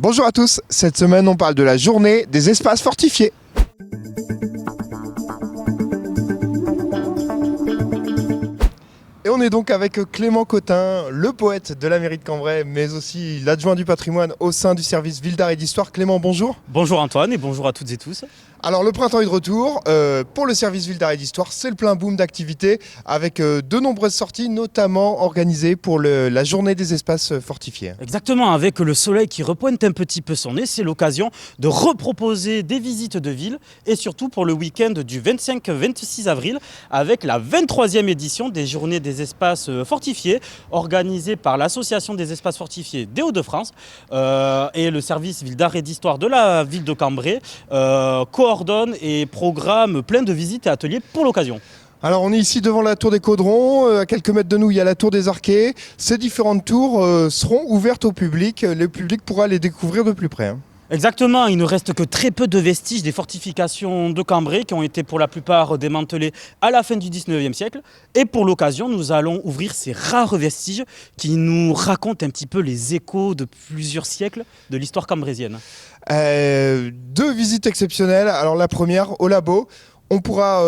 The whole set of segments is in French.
Bonjour à tous, cette semaine on parle de la journée des espaces fortifiés. Et on est donc avec Clément Cotin, le poète de la mairie de Cambrai, mais aussi l'adjoint du patrimoine au sein du service Ville d'Art et d'Histoire. Clément, bonjour. Bonjour Antoine et bonjour à toutes et tous. Alors le printemps est de retour, pour le service Ville d'Art et d'Histoire, c'est le plein boom d'activités avec de nombreuses sorties, notamment organisées pour la journée des espaces fortifiés. Exactement, avec le soleil qui repointe un petit peu son nez, c'est l'occasion de reproposer des visites de ville et surtout pour le week-end du 25-26 avril avec la 23e édition des journées des espaces fortifiés organisée par l'association des espaces fortifiés des Hauts-de-France et le service Ville d'Art et d'Histoire de la ville de Cambrai coordonne et programme plein de visites et ateliers pour l'occasion. Alors on est ici devant la tour des Caudrons, à quelques mètres de nous il y a la tour des Arquets. Ces différentes tours seront ouvertes au public, le public pourra les découvrir de plus près. Exactement, il ne reste que très peu de vestiges des fortifications de Cambrai qui ont été pour la plupart démantelées à la fin du 19e siècle. Et pour l'occasion, nous allons ouvrir ces rares vestiges qui nous racontent un petit peu les échos de plusieurs siècles de l'histoire cambraisienne. Deux visites exceptionnelles. Alors la première au labo. On pourra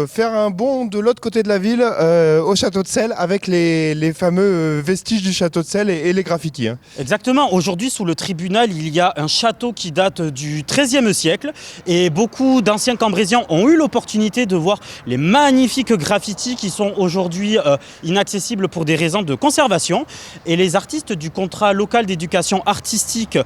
faire un bond de l'autre côté de la ville au château de Celles avec les fameux vestiges du château de Celles et les graffitis. Exactement, aujourd'hui sous le tribunal il y a un château qui date du XIIIe siècle et beaucoup d'anciens Cambraisiens ont eu l'opportunité de voir les magnifiques graffitis qui sont aujourd'hui inaccessibles pour des raisons de conservation. Et les artistes du contrat local d'éducation artistique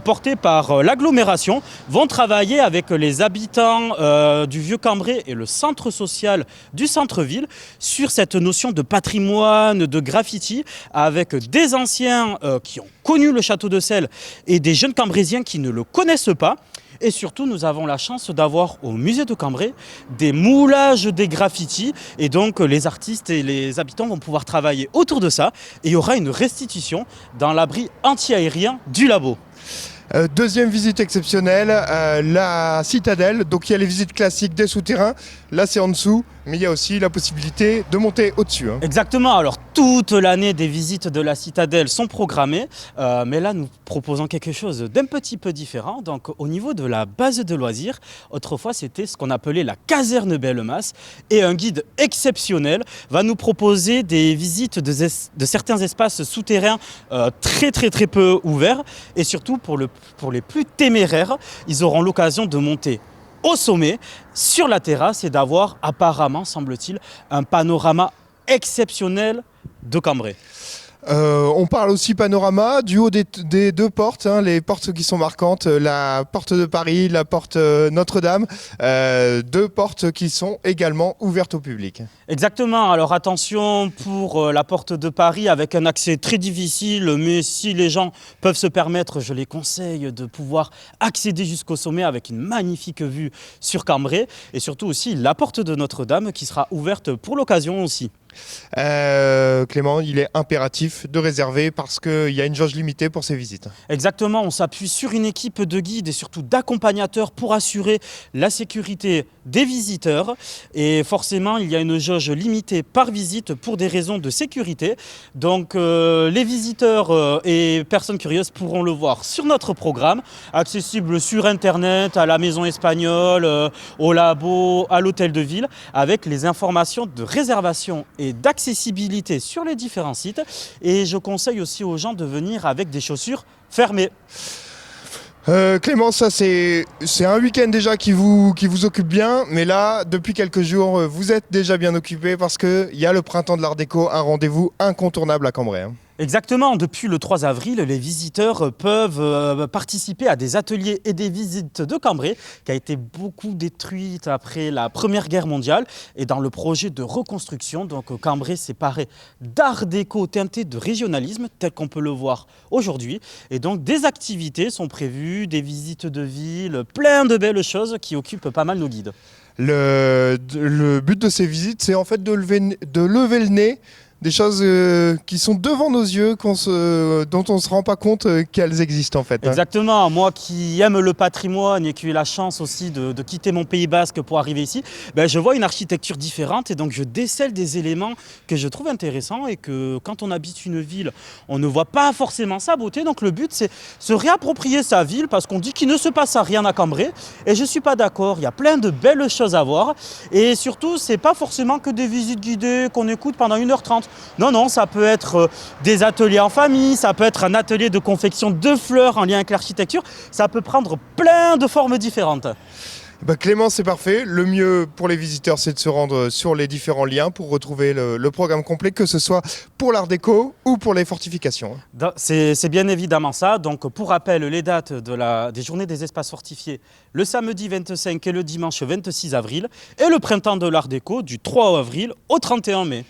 porté par l'agglomération vont travailler avec les habitants du vieux Cambrai et le centre social du centre-ville sur cette notion de patrimoine, de graffiti, avec des anciens qui ont connu le château de Celles et des jeunes Cambraisiens qui ne le connaissent pas. Et surtout, nous avons la chance d'avoir au musée de Cambrai des moulages des graffitis. Et donc, les artistes et les habitants vont pouvoir travailler autour de ça. Et il y aura une restitution dans l'abri anti-aérien du labo. Deuxième visite exceptionnelle, la citadelle. Donc il y a les visites classiques des souterrains. Là c'est en dessous, mais il y a aussi la possibilité de monter au-dessus. Exactement, alors toute l'année des visites de la citadelle sont programmées, mais là nous proposons quelque chose d'un petit peu différent. Donc au niveau de la base de loisirs, autrefois c'était ce qu'on appelait la caserne Bellemas, et un guide exceptionnel va nous proposer des visites de certains espaces souterrains très peu ouverts, et surtout pour les plus téméraires, ils auront l'occasion de monter au sommet, sur la terrasse, et d'avoir apparemment, semble-t-il, un panorama exceptionnel de Cambrai. On parle aussi panorama du haut des deux portes, les portes qui sont marquantes, la porte de Paris, la porte Notre-Dame, deux portes qui sont également ouvertes au public. Exactement, alors attention pour la porte de Paris avec un accès très difficile, mais si les gens peuvent se permettre, je les conseille de pouvoir accéder jusqu'au sommet avec une magnifique vue sur Cambrai, et surtout aussi la porte de Notre-Dame qui sera ouverte pour l'occasion aussi. Clément, il est impératif de réserver parce qu'il y a une jauge limitée pour ces visites. Exactement, on s'appuie sur une équipe de guides et surtout d'accompagnateurs pour assurer la sécurité des visiteurs, et forcément il y a une jauge limitée par visite pour des raisons de sécurité. Donc les visiteurs et personnes curieuses pourront le voir sur notre programme, accessible sur internet, à la maison espagnole, au labo, à l'hôtel de ville, avec les informations de réservation et d'accessibilité sur les différents sites. Et je conseille aussi aux gens de venir avec des chaussures fermées. Clément, ça c'est un week-end déjà qui vous occupe bien, mais là, depuis quelques jours, vous êtes déjà bien occupé parce qu'il y a le printemps de l'Art déco, un rendez-vous incontournable à Cambrai. Exactement, depuis le 3 avril, les visiteurs peuvent participer à des ateliers et des visites de Cambrai qui a été beaucoup détruite après la Première Guerre mondiale, et dans le projet de reconstruction, donc Cambrai s'est paré d'art déco teinté de régionalisme tel qu'on peut le voir aujourd'hui, et donc des activités sont prévues, des visites de ville, plein de belles choses qui occupent pas mal nos guides. Le but de ces visites, c'est en fait de lever le nez des choses qui sont devant nos yeux, dont on ne se rend pas compte qu'elles existent en fait. Exactement, moi qui aime le patrimoine et qui ai eu la chance aussi de quitter mon Pays Basque pour arriver ici, je vois une architecture différente et donc je décèle des éléments que je trouve intéressants et que quand on habite une ville, on ne voit pas forcément sa beauté. Donc le but c'est se réapproprier sa ville parce qu'on dit qu'il ne se passe rien à Cambrai et je ne suis pas d'accord, il y a plein de belles choses à voir et surtout c'est pas forcément que des visites guidées qu'on écoute pendant 1h30. Non, ça peut être des ateliers en famille, ça peut être un atelier de confection de fleurs en lien avec l'architecture, ça peut prendre plein de formes différentes. Clément, c'est parfait. Le mieux pour les visiteurs, c'est de se rendre sur les différents liens pour retrouver le programme complet, que ce soit pour l'art déco ou pour les fortifications. C'est bien évidemment ça. Donc, pour rappel, les dates des journées des espaces fortifiés, le samedi 25 et le dimanche 26 avril, et le printemps de l'art déco du 3 avril au 31 mai.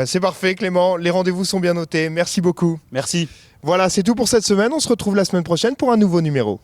C'est parfait Clément, les rendez-vous sont bien notés, merci beaucoup. Merci. Voilà, c'est tout pour cette semaine, on se retrouve la semaine prochaine pour un nouveau numéro.